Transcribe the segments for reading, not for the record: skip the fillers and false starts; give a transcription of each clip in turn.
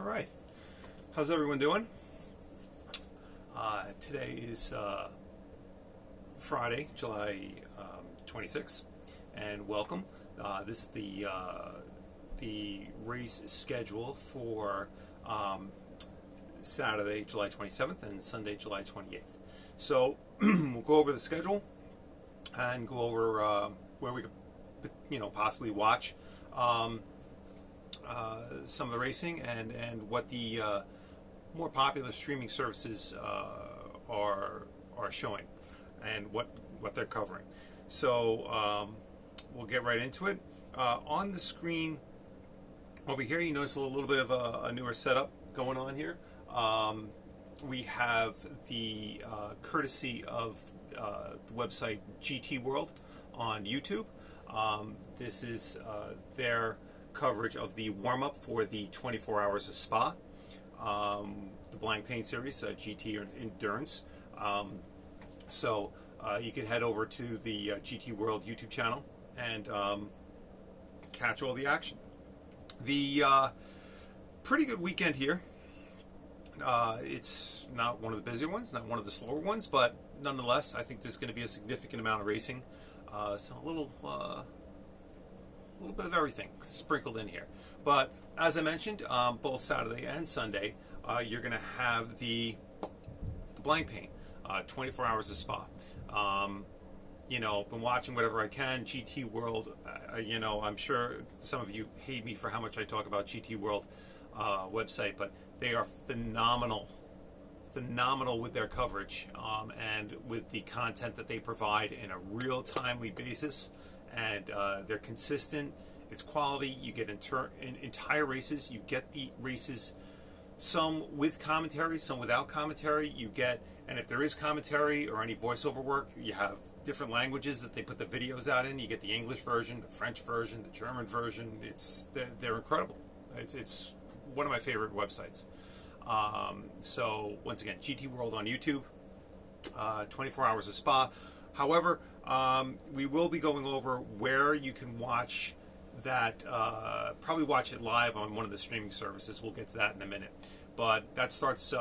right. How's everyone doing? Today is Friday, July 26th, and welcome. This is the race schedule for Saturday, July 27th, and Sunday, July 28th. So we'll go over the schedule and go over where we could, possibly watch some of the racing and what the more popular streaming services are showing and what they're covering. So we'll get right into it. On the screen over here, you notice a little bit of a newer setup going on here. We have the courtesy of the website GT World on YouTube. This is their coverage of the warm-up for the 24 Hours of Spa, the Blank Paint Series, GT Endurance. So you can head over to the GT World YouTube channel and catch all the action. The pretty good weekend here. It's not one of the busier ones, not one of the slower ones, but nonetheless, I think there's going to be a significant amount of racing. So a little bit of everything sprinkled in here. But as I mentioned, both Saturday and Sunday, you're going to have the Blank Paint, 24 Hours of Spa. Been watching whatever I can. GT World, I'm sure some of you hate me for how much I talk about GT World website, but they are phenomenal with their coverage and with the content that they provide in a real timely basis. And they're consistent. It's quality. You get entire races. You get the races, some with commentary, some without commentary. And if there is commentary or any voiceover work, you have different languages that they put the videos out in. You get the English version, the French version, the German version. They're incredible. It's one of my favorite websites. So once again, GT World on YouTube, 24 Hours of Spa. However, we will be going over where you can watch that, probably watch it live on one of the streaming services. We'll get to that in a minute. But that starts,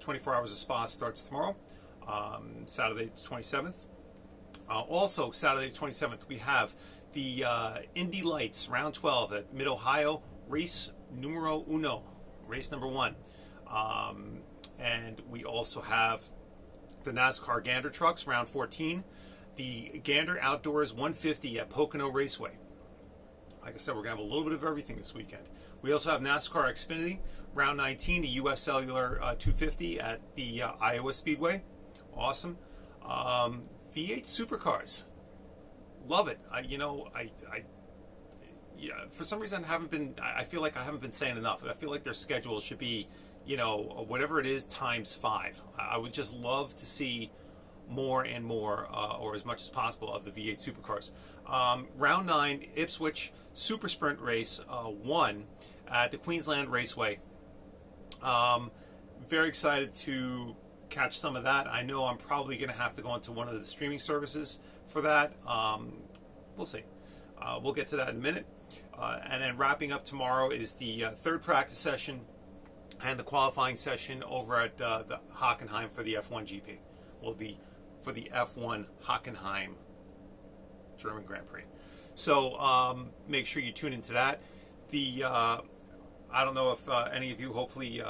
24 Hours of Spa starts tomorrow, Saturday the 27th. Also, Saturday the 27th, we have the Indy Lights, round 12 at Mid-Ohio, race numero uno, race number 1. And we also have the NASCAR Gander Trucks, round 14, the Gander Outdoors 150 at Pocono Raceway. Like I said, we're going to have a little bit of everything this weekend. We also have NASCAR Xfinity, round 19, the U.S. Cellular 250 at the Iowa Speedway. Awesome. V8 Supercars. Love it. For some reason, I feel like I haven't been saying enough. I feel like their schedule should be, whatever it is, times 5. I would just love to see more and more, or as much as possible, of the V8 Supercars. Round 9, Ipswich Super Sprint Race 1 at the Queensland Raceway. Very excited to catch some of that. I know I'm probably going to have to go onto one of the streaming services for that. We'll see. We'll get to that in a minute. And then wrapping up tomorrow is the third practice session and the qualifying session over at the Hockenheim for the F1 GP. Well, for the F1 Hockenheim German Grand Prix. So make sure you tune into that. I don't know if any of you, hopefully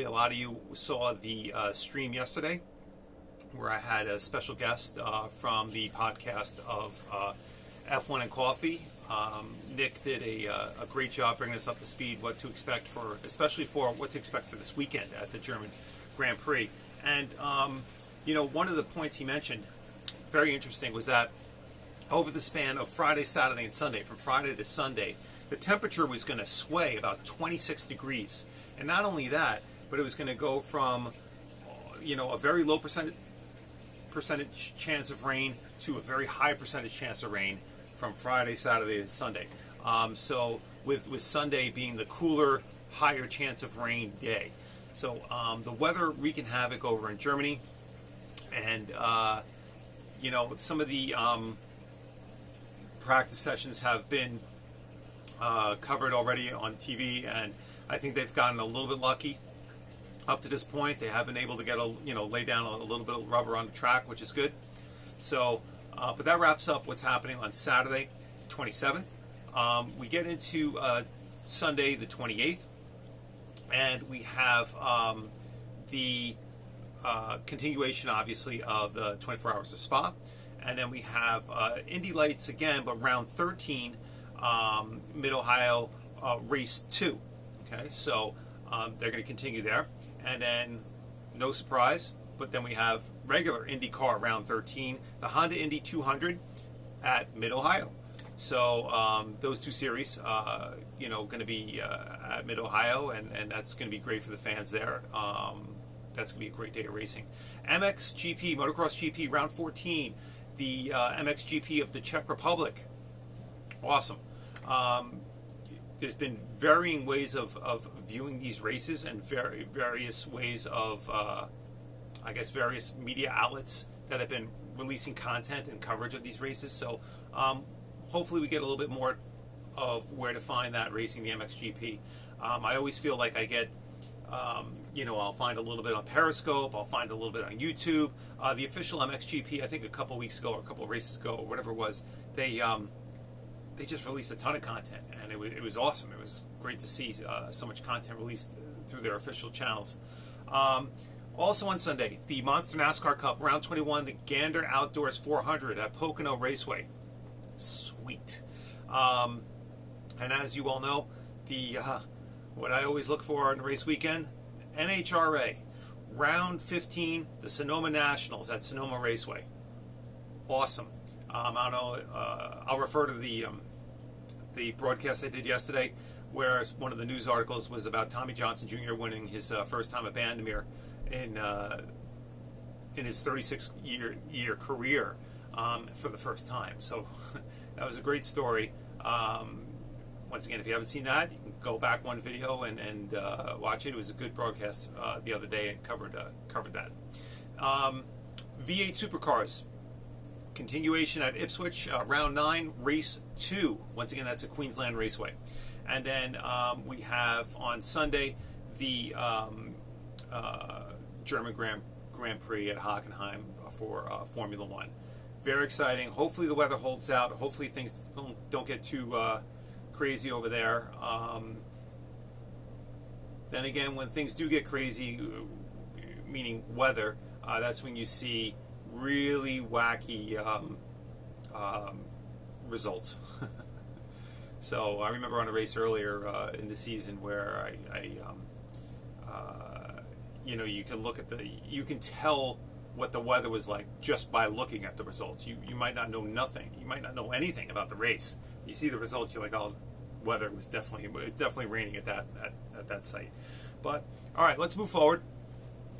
a lot of you saw the stream yesterday, where I had a special guest from the podcast of F1 and Coffee. Nick did a great job bringing us up to speed, especially for what to expect for this weekend at the German Grand Prix. And one of the points he mentioned, very interesting, was that over the span of Friday, Saturday, and Sunday, from Friday to Sunday, the temperature was going to sway about 26 degrees. And not only that, but it was going to go from a very low percentage chance of rain to a very high percentage chance of rain from Friday, Saturday, and Sunday. So with Sunday being the cooler, higher chance of rain day. So the weather wreaking havoc over in Germany, and some of the practice sessions have been covered already on TV, and I think they've gotten a little bit lucky up to this point. They have been able to get lay down a little bit of rubber on the track, which is good. So, but that wraps up what's happening on Saturday, 27th. We get into Sunday, the 28th, and we have the continuation, obviously, of the 24 Hours of Spa. And then we have Indy Lights again, but round 13, Mid-Ohio Race 2. Okay, so they're going to continue there. And then, no surprise, but then we have regular IndyCar round 13, the Honda Indy 200 at Mid-Ohio. So those two series, going to be at Mid-Ohio, and that's going to be great for the fans there. That's going to be a great day of racing. MXGP, Motocross GP, round 14, the MXGP of the Czech Republic. Awesome. There's been varying ways of viewing these races, and various ways of, various media outlets that have been releasing content and coverage of these races. So hopefully we get a little bit more of where to find that racing, the MXGP. I always feel like I get, I'll find a little bit on Periscope, I'll find a little bit on YouTube. The official MXGP, I think a couple weeks ago or a couple races ago or whatever it was, they just released a ton of content, and it was awesome. It was great to see so much content released through their official channels. Also on Sunday, the Monster NASCAR Cup, round 21, the Gander Outdoors 400 at Pocono Raceway. Sweet. And as you all know, the what I always look for on the race weekend, NHRA, round 15, the Sonoma Nationals at Sonoma Raceway. Awesome. I'll refer to the broadcast I did yesterday, where one of the news articles was about Tommy Johnson Jr. winning his first time at Bandimere in his 36-year career for the first time. So that was a great story. Once again, if you haven't seen that, you can go back one video and watch it. It was a good broadcast the other day and covered that. V8 Supercars. Continuation at Ipswich, round 9, race 2. Once again, that's at Queensland Raceway. And then we have on Sunday the German Grand Prix at Hockenheim for Formula One. Very exciting. Hopefully the weather holds out. Hopefully things don't get too crazy over there. Then again, when things do get crazy, meaning weather, that's when you see really wacky results. So I remember on a race earlier in the season where you can look at you can tell what the weather was like just by looking at the results. You might not know nothing. You might not know anything about the race. You see the results, you're like, oh, weather was definitely raining at that site. But all right, let's move forward.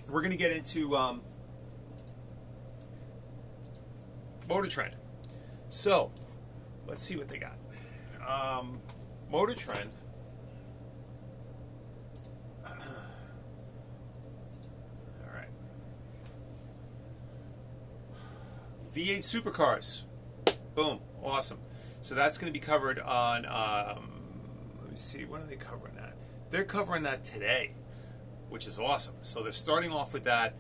We're going to get into Motor Trend. So, let's see what they got. Motor Trend. All right. V8 Supercars. Boom. Awesome. So that's going to be covered on, let me see, when are they covering that? They're covering that today, which is awesome. So they're starting off with that.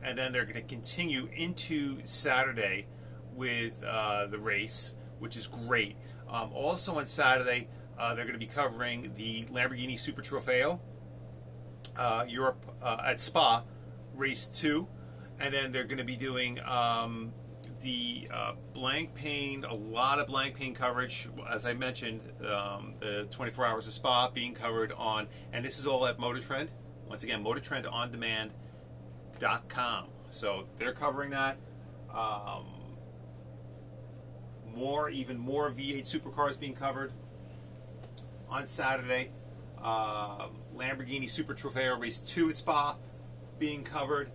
And then they're going to continue into Saturday with the race, which is great. Also on Saturday, they're going to be covering the Lamborghini Super Trofeo Europe at Spa, race 2. And then they're going to be doing the blank paint, a lot of blank paint coverage. As I mentioned, the 24 Hours of Spa being covered on, and this is all at Motor Trend. Once again, MotorTrendOnDemand.com. So they're covering that. Even more V8 Supercars being covered on Saturday. Lamborghini Super Trofeo Race 2 at Spa being covered.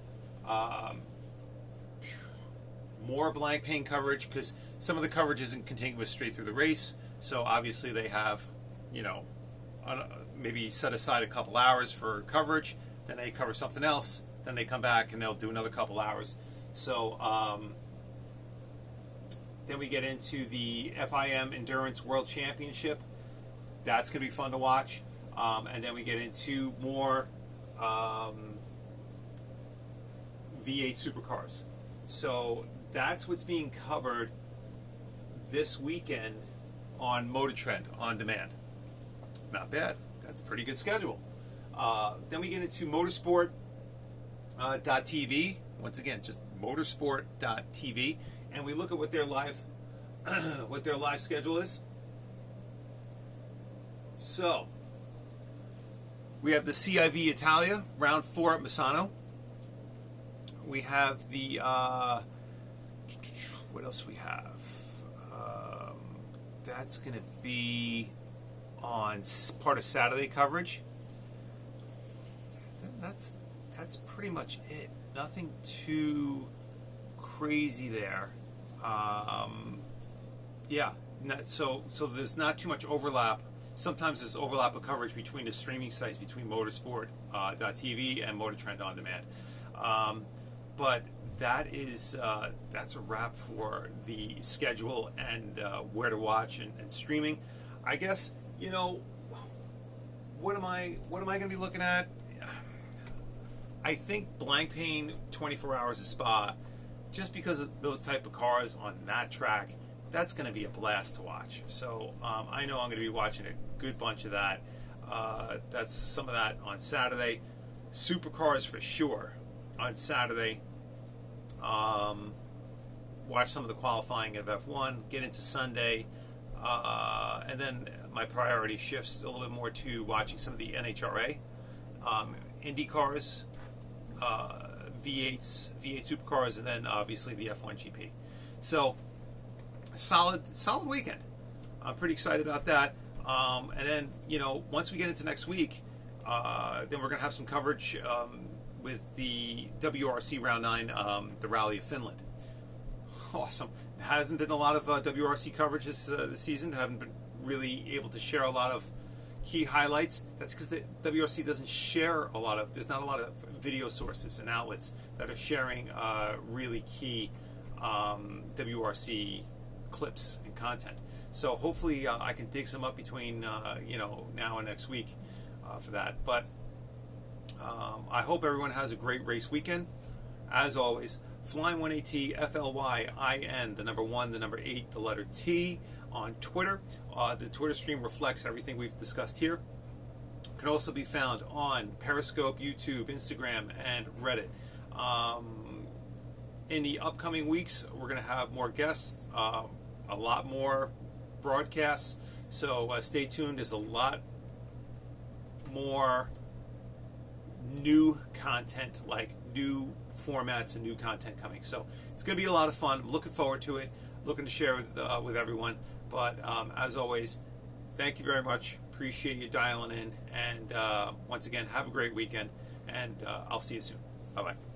More blank paint coverage, because some of the coverage isn't continuous straight through the race. So obviously they have, maybe set aside a couple hours for coverage. Then they cover something else. Then they come back and they'll do another couple hours. So Then we get into the FIM Endurance World Championship. That's going to be fun to watch. And then we get into more V8 supercars. So that's what's being covered this weekend on Motor Trend on demand. Not bad. That's a pretty good schedule. Then we get into Motorsport.tv. Once again, just Motorsport.tv, and we look at what their live schedule is. So we have the CIV Italia round 4 at Misano. We have the what else we have? That's going to be on part of Saturday coverage. That's pretty much it. Nothing too crazy there. Yeah. So there's not too much overlap. Sometimes there's overlap of coverage between the streaming sites, between Motorsport.tv and Motor Trend on demand. But that's a wrap for the schedule and where to watch and streaming. I guess, what am I going to be looking at? I think Blancpain 24 Hours of Spa, just because of those type of cars on that track, that's going to be a blast to watch. So I know I'm going to be watching a good bunch of that. That's some of that on Saturday. Supercars for sure on Saturday. Watch some of the qualifying of F1, get into Sunday, and then my priority shifts a little bit more to watching some of the NHRA, Indy cars, V8 supercars, and then obviously the F1 GP. So solid weekend. I'm pretty excited about that. And then once we get into next week, then we're gonna have some coverage with the WRC Round 9, the Rally of Finland. Awesome. There hasn't been a lot of WRC coverage this season. Haven't been really able to share a lot of key highlights. That's because the WRC doesn't share there's not a lot of video sources and outlets that are sharing really key WRC clips and content. So hopefully I can dig some up between now and next week for that. But I hope everyone has a great race weekend. As always, Flyin18T, Flyin, the number 1, the number 8, the letter T on Twitter. The Twitter stream reflects everything we've discussed here. Can also be found on Periscope, YouTube, Instagram, and Reddit. In the upcoming weeks, we're going to have more guests, a lot more broadcasts. So stay tuned. There's a lot more new content, like new formats and new content coming. So it's going to be a lot of fun. I'm looking forward to it. Looking to share with everyone. But as always, thank you very much. Appreciate you dialing in. And once again, have a great weekend. And I'll see you soon. Bye-bye.